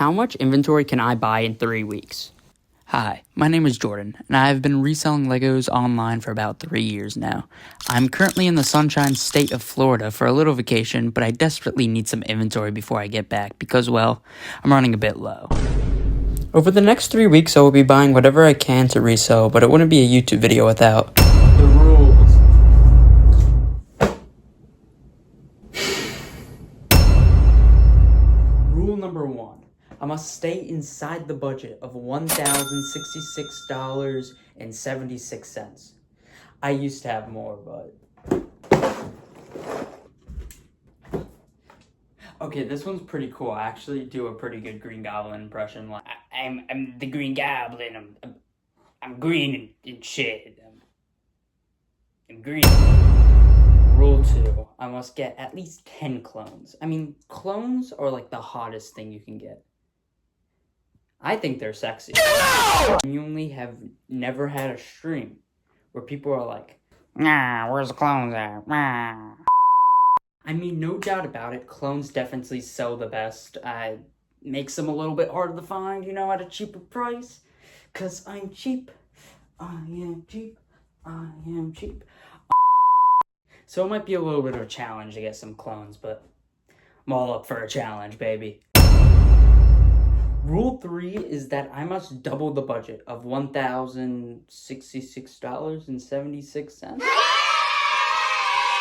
How much inventory can I buy in 3 weeks? Hi, my name is Jordan, and I have been reselling Legos online for about 3 years now. I'm currently in the sunshine state of Florida for a little vacation, but I desperately need some inventory before I get back because, well, I'm running a bit low. Over the next 3 weeks, I will be buying whatever I can to resell, but it wouldn't be a YouTube video without the rules. Rule number 1. I must stay inside the budget of $1,066.76. I used to have more, but... Okay, this one's pretty cool. I actually do a pretty good Green Goblin impression. Like, I'm the Green Goblin. I'm green and shit. I'm green. Rule 2. I must get at least 10 clones. I mean, clones are like the hottest thing you can get. I think they're sexy. I genuinely have never had a stream where people are like, nah, where's the clones at? Nah. I mean, no doubt about it, clones definitely sell the best. Makes them a little bit harder to find, you know, at a cheaper price. 'Cause I'm cheap. I am cheap. I am cheap. So it might be a little bit of a challenge to get some clones, but I'm all up for a challenge, baby. Rule 3 is that I must double the budget of $1,066.76.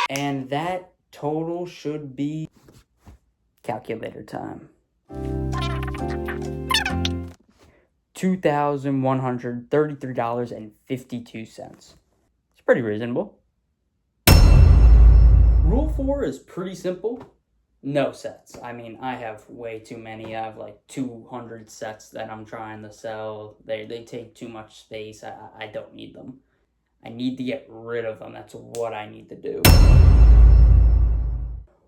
And that total should be calculator time. $2,133.52. It's pretty reasonable. Rule 4 is pretty simple. No sets. I mean, I have way too many. I have like 200 sets that I'm trying to sell. They take too much space. I don't need them. I need to get rid of them. That's what I need to do.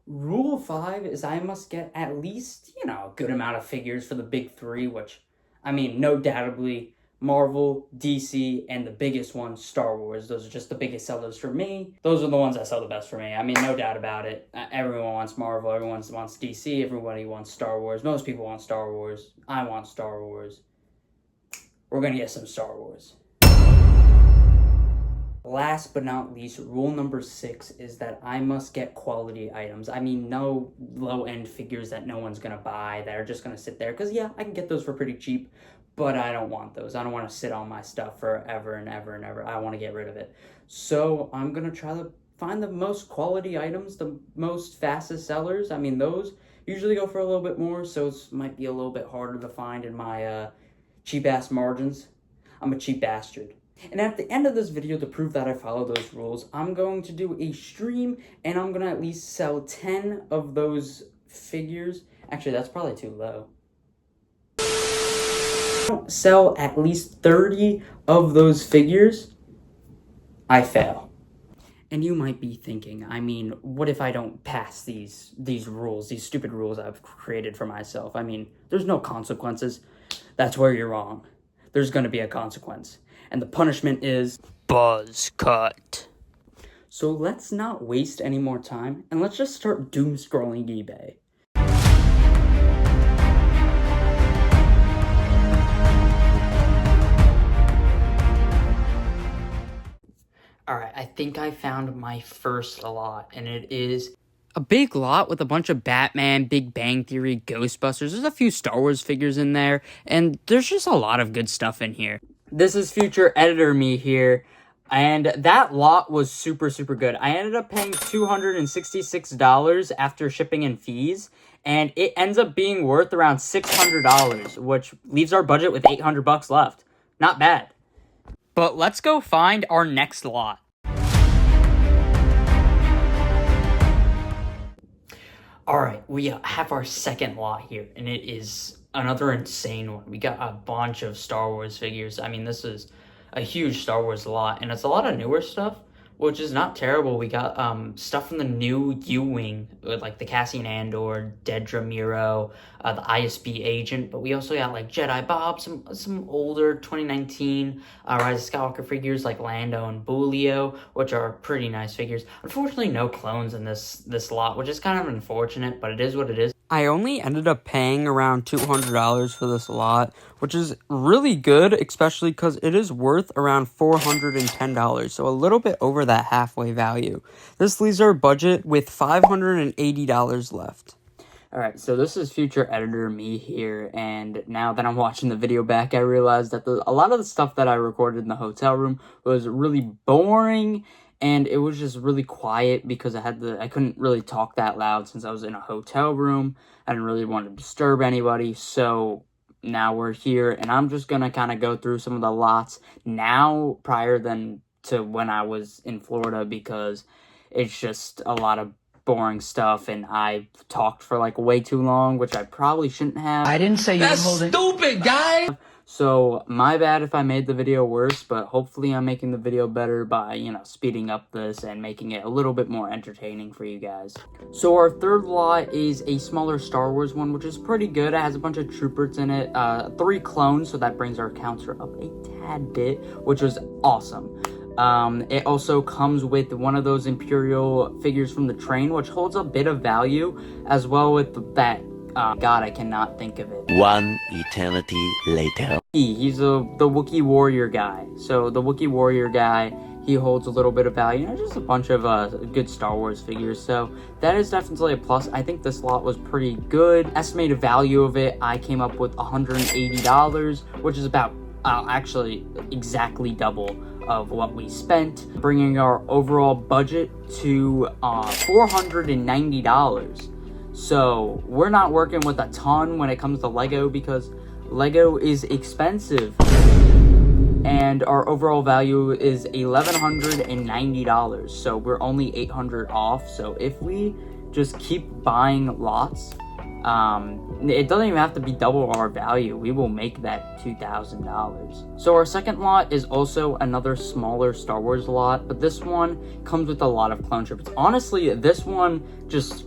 Rule 5 is I must get at least, a good amount of figures for the big 3, which, I mean, no doubtably, Marvel, DC, and the biggest one, Star Wars. Those are just the biggest sellers for me. Those are the ones that sell the best for me. I mean, no doubt about it. Everyone wants Marvel, everyone wants DC, everybody wants Star Wars. Most people want Star Wars. I want Star Wars. We're gonna get some Star Wars. Last but not least, rule number 6 is that I must get quality items. I mean, no low-end figures that no one's gonna buy that are just gonna sit there. Because, yeah, I can get those for pretty cheap, but I don't want those. I don't want to sit on my stuff forever and ever and ever. I want to get rid of it. So I'm gonna try to find the most quality items, the most fastest sellers. I mean, those usually go for a little bit more, so it might be a little bit harder to find in my cheap-ass margins. I'm a cheap bastard. And at the end of this video, to prove that I follow those rules, I'm going to do a stream, and I'm going to at least sell 10 of those figures. Actually, that's probably too low. Sell at least 30 of those figures, I fail. And you might be thinking, I mean, what if I don't pass these rules, these stupid rules I've created for myself? I mean, there's no consequences. That's where you're wrong. There's going to be a consequence. And the punishment is buzz cut. So let's not waste any more time, and let's just start doom scrolling eBay. Alright, I think I found my first lot, and it is a big lot with a bunch of Batman, Big Bang Theory, Ghostbusters. There's a few Star Wars figures in there, and there's just a lot of good stuff in here. This is future editor me here, and that lot was super, super good. I ended up paying $266 after shipping and fees, and it ends up being worth around $600, which leaves our budget with $800 left. Not bad. But let's go find our next lot. Alright, we have our second lot here, and it is another insane one. We got a bunch of Star Wars figures. I mean, this is a huge Star Wars lot, and it's a lot of newer stuff, which is not terrible. We got stuff from the new U-Wing, with like the Cassian Andor, Dedra Meero, the ISB agent, but we also got like Jedi Bob, some older 2019 Rise of Skywalker figures like Lando and Bulio, which are pretty nice figures. Unfortunately, no clones in this lot, which is kind of unfortunate, but it is what it is. I only ended up paying around $200 for this lot, which is really good, especially because it is worth around $410, so a little bit over that halfway value. This leaves our budget with $580 left. Alright, so this is future editor me here, and now that I'm watching the video back, I realized that a lot of the stuff that I recorded in the hotel room was really boring, and it was just really quiet because I couldn't really talk that loud since I was in a hotel room. I didn't really want to disturb anybody, so now we're here, and I'm just gonna kind of go through some of the lots now prior to when I was in Florida, because it's just a lot of boring stuff, and I talked for like way too long, which I probably shouldn't have. I didn't say you were holding. Stupid guy. So my bad if I made the video worse, but hopefully I'm making the video better by, speeding up this and making it a little bit more entertaining for you guys. So our third lot is a smaller Star Wars one, which is pretty good. It has a bunch of troopers in it, 3 clones, so that brings our counter up a tad bit, which was awesome. It also comes with one of those Imperial figures from the train, which holds a bit of value, as well with that, God, I cannot think of it. One eternity later. He's the Wookiee warrior guy. So the Wookiee warrior guy, he holds a little bit of value, and just a bunch of good Star Wars figures. So that is definitely a plus. I think this lot was pretty good. Estimated value of it, I came up with $180, which is about actually exactly double of what we spent, bringing our overall budget to $490. So we're not working with a ton when it comes to Lego, because Lego is expensive, and our overall value is $1,190. So we're only $800 off. So if we just keep buying lots, it doesn't even have to be double our value. We will make that $2,000. So our second lot is also another smaller Star Wars lot, but this one comes with a lot of clone troopers. Honestly, this one just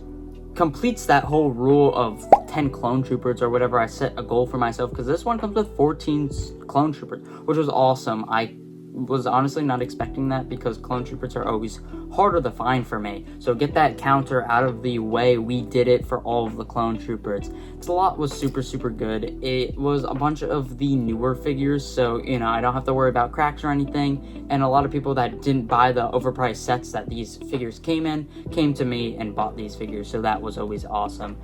completes that whole rule of 10 clone troopers or whatever I set a goal for myself, because this one comes with 14 clone troopers, which was awesome. I was honestly not expecting that, because clone troopers are always harder to find for me. So get that counter out of the way. We did it for all of the clone troopers. This lot was super good. It was a bunch of the newer figures, so I don't have to worry about cracks or anything, and a lot of people that didn't buy the overpriced sets that these figures came to me and bought these figures, so that was always awesome.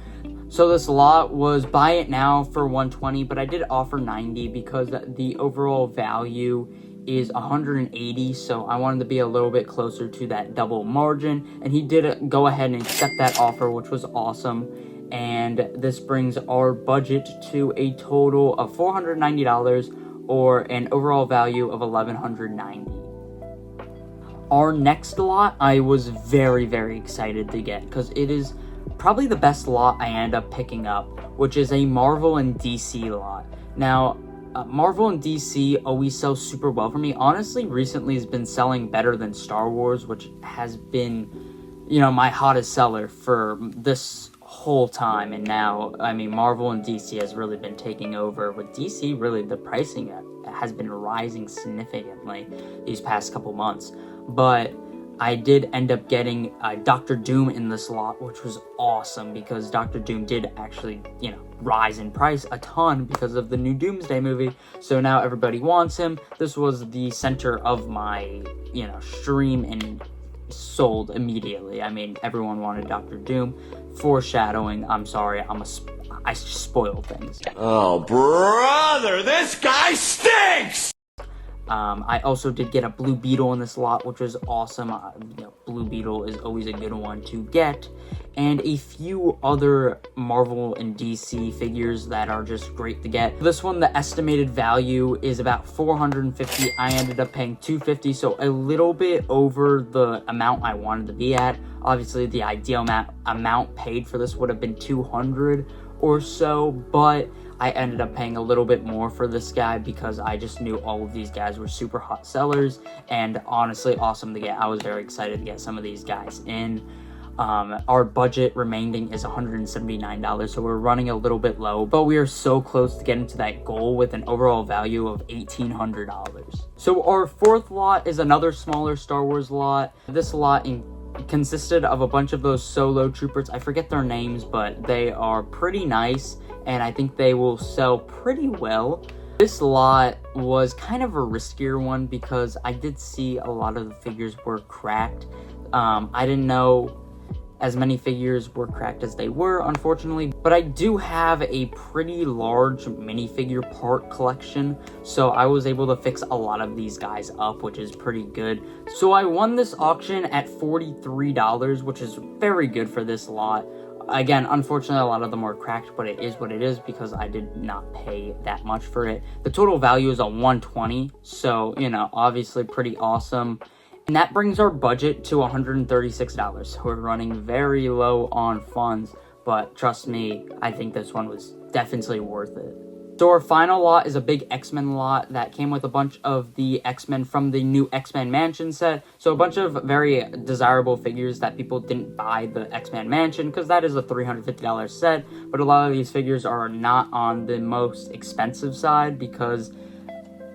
So this lot was buy it now for $120, but I did offer $90 because the overall value is $180, so I wanted to be a little bit closer to that double margin, and he did go ahead and accept that offer, which was awesome. And this brings our budget to a total of $490, or an overall value of $1,190. Our next lot I was very excited to get, because it is probably the best lot I end up picking up, which is a Marvel and DC lot. Now, Marvel and DC always sell super well for me. Honestly, recently has been selling better than Star Wars, which has been, my hottest seller for this whole time. And now, Marvel and DC has really been taking over. With DC, really, the pricing has been rising significantly these past couple months. But I did end up getting Doctor Doom in this lot, which was awesome, because Doctor Doom did actually, rise in price a ton because of the new Doomsday movie. So now everybody wants him. This was the center of my, stream, and sold immediately. Everyone wanted Doctor Doom. Foreshadowing, I'm sorry, I spoil things. Oh, brother, this guy stinks! I also did get a Blue Beetle in this lot, which was awesome. Blue Beetle is always a good one to get. And a few other Marvel and DC figures that are just great to get. This one, the estimated value is about $450. I ended up paying $250, so a little bit over the amount I wanted to be at. Obviously, the ideal amount paid for this would have been $200 or so, but I ended up paying a little bit more for this guy because I just knew all of these guys were super hot sellers, and honestly awesome to get. I was very excited to get some of these guys in. Our budget remaining is $179, so we're running a little bit low, but we are so close to getting to that goal with an overall value of $1,800. So our fourth lot is another smaller Star Wars lot. This lot consisted of a bunch of those solo troopers. I forget their names, but they are pretty nice, and I think they will sell pretty well. This lot was kind of a riskier one because I did see a lot of the figures were cracked. I didn't know as many figures were cracked as they were, unfortunately, but I do have a pretty large minifigure part collection, so I was able to fix a lot of these guys up, which is pretty good. So I won this auction at $43, which is very good for this lot. Again, unfortunately, a lot of them were cracked, but it is what it is because I did not pay that much for it. The total value is a $120, so, you know, obviously pretty awesome. And that brings our budget to $136. So we're running very low on funds, but trust me, I think this one was definitely worth it. So our final lot is a big X-Men lot that came with a bunch of the X-Men from the new X-Men Mansion set. So a bunch of very desirable figures that people didn't buy the X-Men Mansion because that is a $350 set. But a lot of these figures are not on the most expensive side because,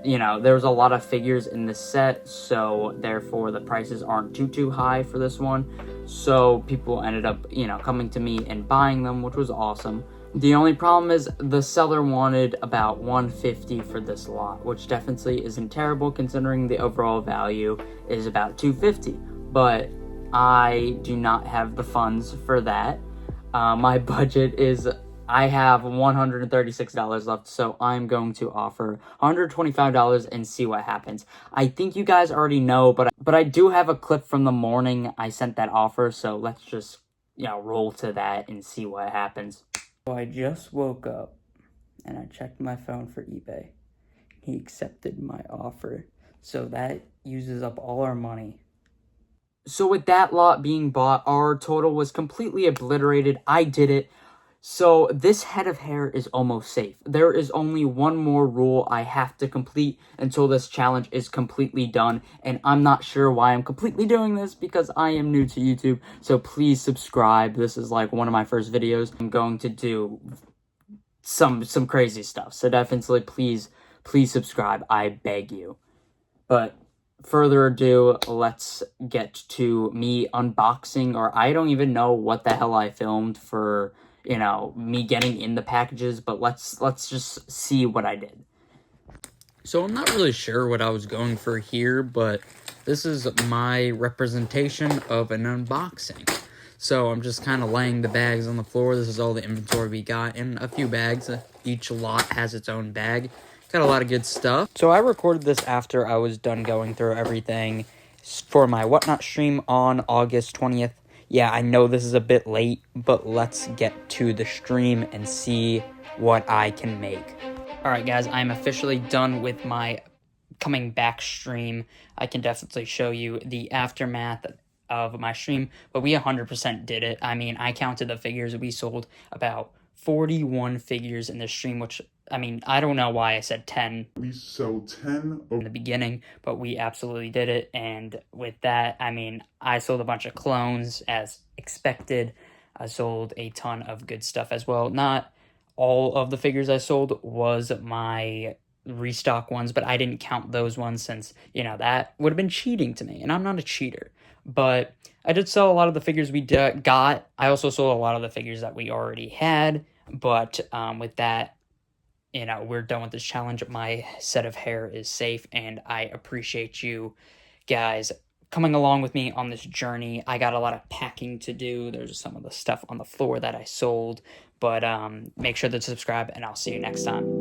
you know, there's a lot of figures in this set, so therefore the prices aren't too high for this one. So people ended up, you know, coming to me and buying them, which was awesome. The only problem is the seller wanted about $150 for this lot, which definitely isn't terrible considering the overall value is about $250. But I do not have the funds for that. My budget is, I have $136 left, so I'm going to offer $125 and see what happens. I think you guys already know, but I do have a clip from the morning I sent that offer, so let's just, you know, roll to that and see what happens. So I just woke up and I checked my phone for eBay. He accepted my offer, so that uses up all our money. So with that lot being bought, our total was completely obliterated. I did it. So this head of hair is almost safe. There is only one more rule I have to complete until this challenge is completely done. And I'm not sure why I'm completely doing this because I am new to YouTube. So please subscribe. This is like one of my first videos. I'm going to do some crazy stuff. So definitely please subscribe. I beg you. But further ado, let's get to me unboxing, or I don't even know what the hell I filmed for, you know, me getting in the packages, but let's just see what I did. So I'm not really sure what I was going for here, but this is my representation of an unboxing. So I'm just kind of laying the bags on the floor. This is all the inventory we got in a few bags. Each lot has its own bag. Got a lot of good stuff. So I recorded this after I was done going through everything for my Whatnot stream on August 20th. Yeah, I know this is a bit late, but let's get to the stream and see what I can make. Alright guys, I'm officially done with my coming back stream. I can definitely show you the aftermath of my stream, but we 100% did it. I mean, I counted the figures. We sold about 41 figures in the stream, which, I mean, I don't know why I said 10. We sell 10 in the beginning, but we absolutely did it. And with that, I mean, I sold a bunch of clones as expected. I sold a ton of good stuff as well. Not all of the figures I sold was my restock ones, but I didn't count those ones since, you know, that would have been cheating to me, and I'm not a cheater. But I did sell a lot of the figures we got. I also sold a lot of the figures that we already had, but with that, you know, we're done with this challenge. My set of hair is safe, and I appreciate you guys coming along with me on this journey. I got a lot of packing to do. There's some of the stuff on the floor that I sold, but make sure to subscribe, and I'll see you next time.